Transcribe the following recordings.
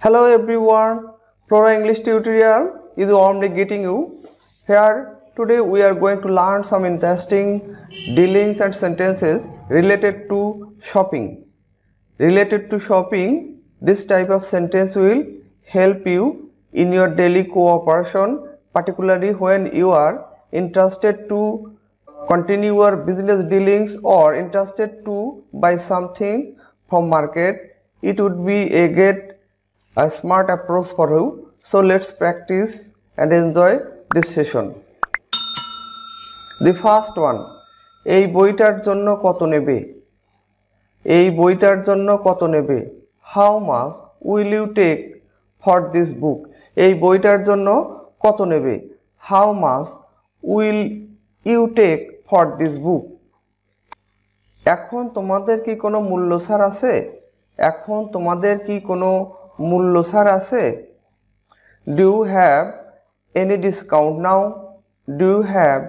Hello everyone, Flora English tutorial is warmly greeting you. Here today we are going to learn some interesting dealings and sentences related to shopping. Related to shopping, this type of sentence will help you in your daily cooperation, particularly when you are interested to continue your business dealings or interested to buy something from market. It would be a smart approach for you. So let's practice and enjoy this session. The first one, এই বইটার জন্য কত নেবে? এই বইটার জন্য কত নেবে? How much will you take for this book? এই বইটার জন্য কত নেবে? How much will you take for this book? এখন তোমাদের কি কোনো মূল্য ছাড় আছে? এখন তোমাদের কি কোনো মূল্য ছাড় আছে? Do you have any discount now? Do you have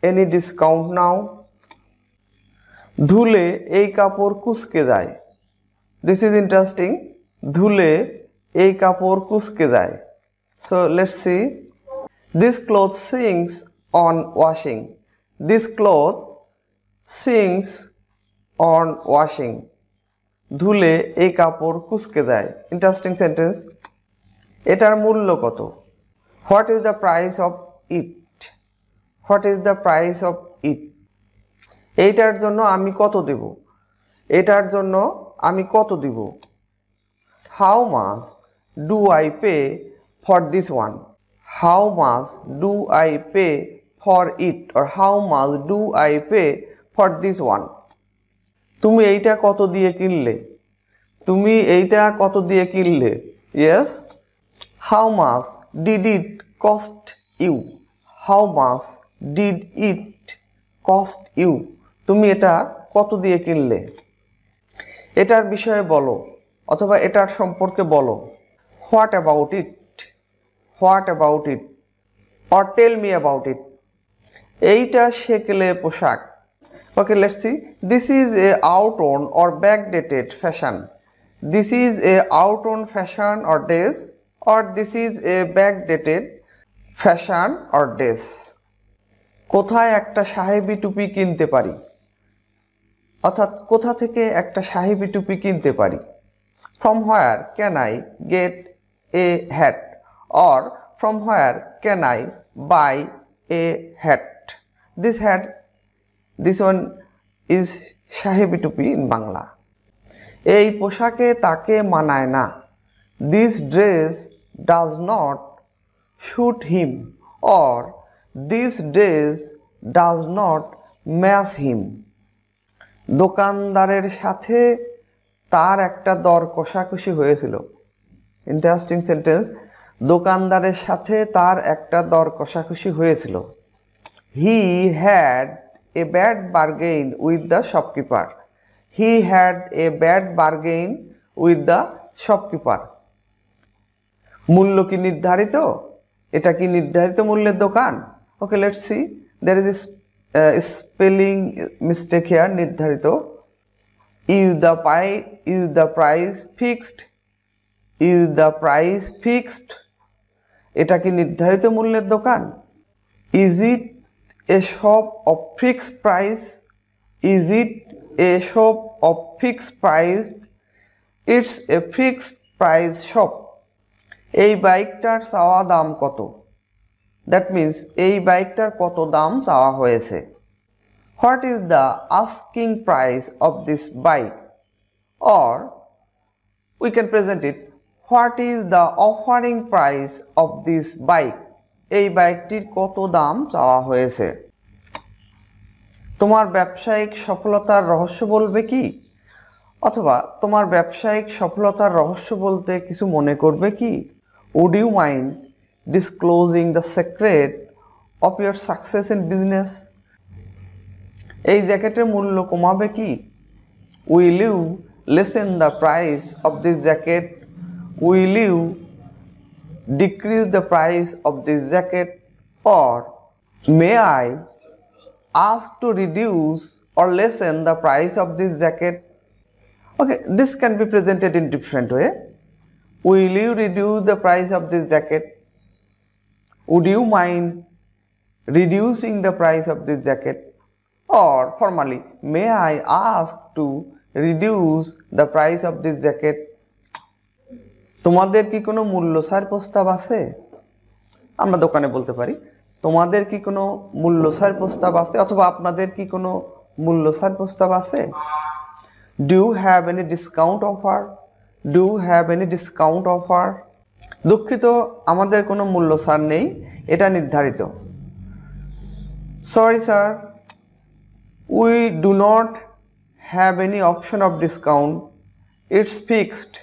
any discount now? ধুলে এই কাপড় কুঁচকে যায়. This is interesting. ধুলে এই কাপড় কুঁচকে যায়. So let's see. This cloth sinks on washing. This cloth sinks on washing. ধুলে এই কাপড় কুঁচকে যায়. Interesting sentence. এটার মূল্য কত? What is the price of it? What is the price of it? এইটার জন্য আমি কত দেব? এটার জন্য আমি কত দিব? How much do I pay for this one? How much do I pay for it? Or how much do I pay for this one? তুমি এইটা কত দিয়ে কিনলে? তুমি এইটা কত দিয়ে কিনলে? Yes. How much did it cost you? How much did it cost you? তুমি এটা কত দিয়ে কিনলে? এটার বিষয়ে বলো অথবা এটার সম্পর্কে বলো. What about it? What about it? Or tell me about it. এইটা সেকেলে পোশাক. Okay, let's see. This is a outworn or backdated fashion. This is a outworn fashion or dress, or this is a backdated fashion or dress. কোথায় একটা সাহেবী টুপি কিনতে পারি? অর্থাৎ কোথা থেকে একটা সাহেবী টুপি কিনতে পারি? From where can I get a hat? Or from where can I buy a hat? This one is সাহেবী টুপি in বাংলা. এই পোশাকে তাকে মানায় না. This dress does not suit him. Or this dress does not match him. দোকানদারের সাথে তার একটা দর কষাকষি হয়েছিল. Interesting sentence. দোকানদারের সাথে তার একটা দর কষাকষি হয়েছিল. He had a bad bargain with the shopkeeper. He had a bad bargain with the shopkeeper. মূল্য কি নির্ধারিত? এটা কি নির্ধারিত মূল্যের দোকান? Okay, let's see. There is a spelling mistake here. নির্ধারিত. Is the price fixed? Is the price fixed? এটা কি নির্ধারিত মূল্যের দোকান? Is it a shop of fixed price? Is it a shop of fixed price? It's a fixed price shop. এই বাইকটার চাওয়া দাম কত? That means এই বাইকটার কত দাম চাওয়া হয়েছে? What is the asking price of this bike? Or we can present it, what is the offering price of this bike? এই বাইকটির কত দাম চাওয়া হয়েছে? তোমার ব্যবসায়িক সফলতার রহস্য বলবে কি? অথবা তোমার ব্যবসায়িক সফলতার রহস্য বলতে কিছু মনে করবে কি? Would you mind disclosing the secret of your success in business? এই জ্যাকেটের মূল্য কমাবে কি? Will you lessen the price of this jacket? Will you decrease the price of this jacket? Or may I ask to reduce or lessen the price of this jacket? Okay, this can be presented in different way. Will you reduce the price of this jacket? Would you mind reducing the price of this jacket? Or formally, may I ask to reduce the price of this jacket? তোমাদের কি কোনো মূল্য ছাড় প্রস্তাব আছে? আমরা দোকানে বলতে পারি তোমাদের কি কোনো মূল্য ছাড় প্রস্তাব আছে অথবা আপনাদের কি কোনো মূল্য ছাড় প্রস্তাব আছে? Do you have any discount offer? Do you have any discount offer? দুঃখিত আমাদের কোনো মূল্য ছাড় নেই, এটা নির্ধারিত। Sorry sir, we do not have any option of discount. It's fixed.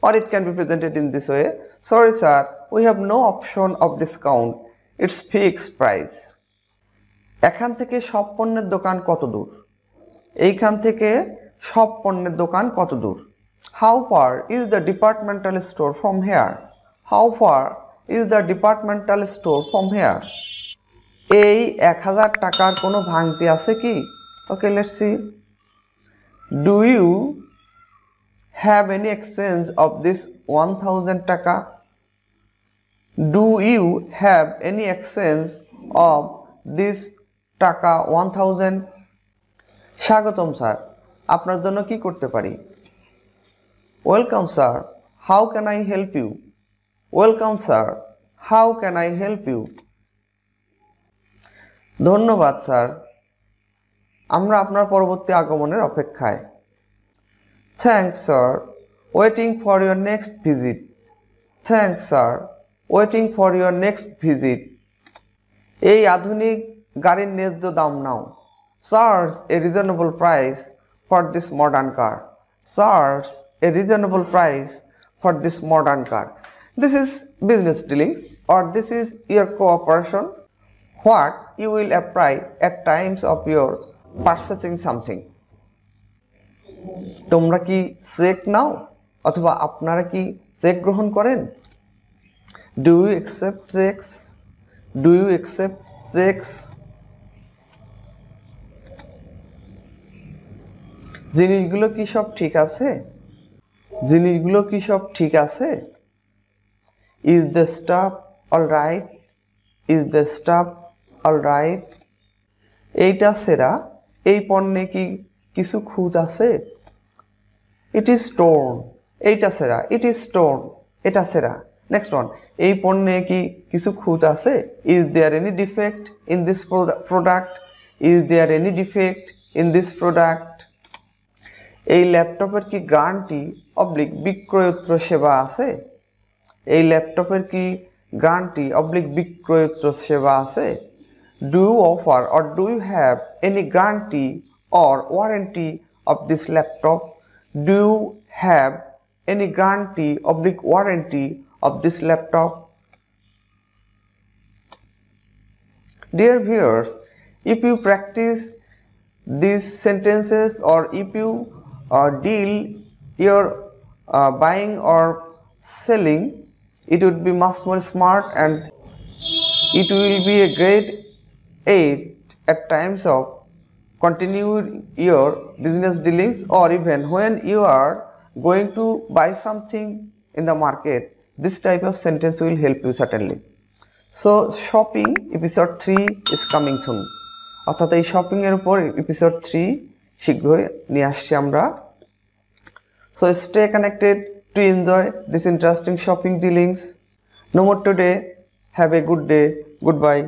Or it can be presented in this way. Sorry sir, we have no option of discount. It's fixed price. এখান থেকে সব পণ্যের দোকান কত দূর? এইখান থেকে সব পণ্যের দোকান কত দূর? How far is the departmental store from here? How far is the departmental store from here? এই 1000 টাকার কোনো ভাঙতি আছে কি? Okay, let's see. Do you have any exchange of this 1000 টাকা? Do you have any exchange of this টাকা 1000? স্বাগতম sir, আপনার জন্য কি করতে পারি? Welcome sir, how can I help you? Welcome sir, how can I help you? ধন্যবাদ sir, আমরা আপনার পরবর্তী আগমনের অপেক্ষায়। Thanks sir, waiting for your next visit. Thanks sir, waiting for your next visit. এই আধুনিক গাড়ির ন্যায্য দাম নাও। Charge a reasonable price for this modern car. Charge a reasonable price for this modern car. This is business dealings or this is your cooperation. What you will apply at times of your purchasing something. তোমরা কি check নাও অথবা আপনারা কি check গ্রহণ করেন? Do you accept checks? Do you accept checks? জিনিসগুলো কি সব ঠিক আছে? জিনিসগুলো কি সব ঠিক আছে? Is the stuff all right? Is the stuff all right? এইটা সেরা, এই পণ্যে কি কিছু খুঁত আছে? It is torn. এইটা সেরা, it is torn. এটা সেরা। Next one, এই পণ্যে কি কিছু খুঁত আছে? Is there any defect in this product? Is there any defect in this product? এই ল্যাপটপের কি গ্যারান্টি অবলিক বিক্রয়োত্তর সেবা আছে? এই ল্যাপটপের কি গ্যারান্টি অবলিক বিক্রয়োত্তর সেবা আছে? Do you offer or do you have any guarantee or warranty of this laptop? Do you have any guarantee oblique warranty of this laptop? Dear viewers, if you practice these sentences or if you deal your buying or selling, it would be much more smart and it will be a great aid at times of continue your business dealings or even when you are going to buy something in the market. This type of sentence will help you certainly. So shopping episode 3 is coming soon. অর্থাৎ এই shopping এর উপর episode 3 শীঘ্রই নিয়ে আসছি আমরা। So stay connected to enjoy this interesting shopping dealings. No more today. Have a good day. Goodbye.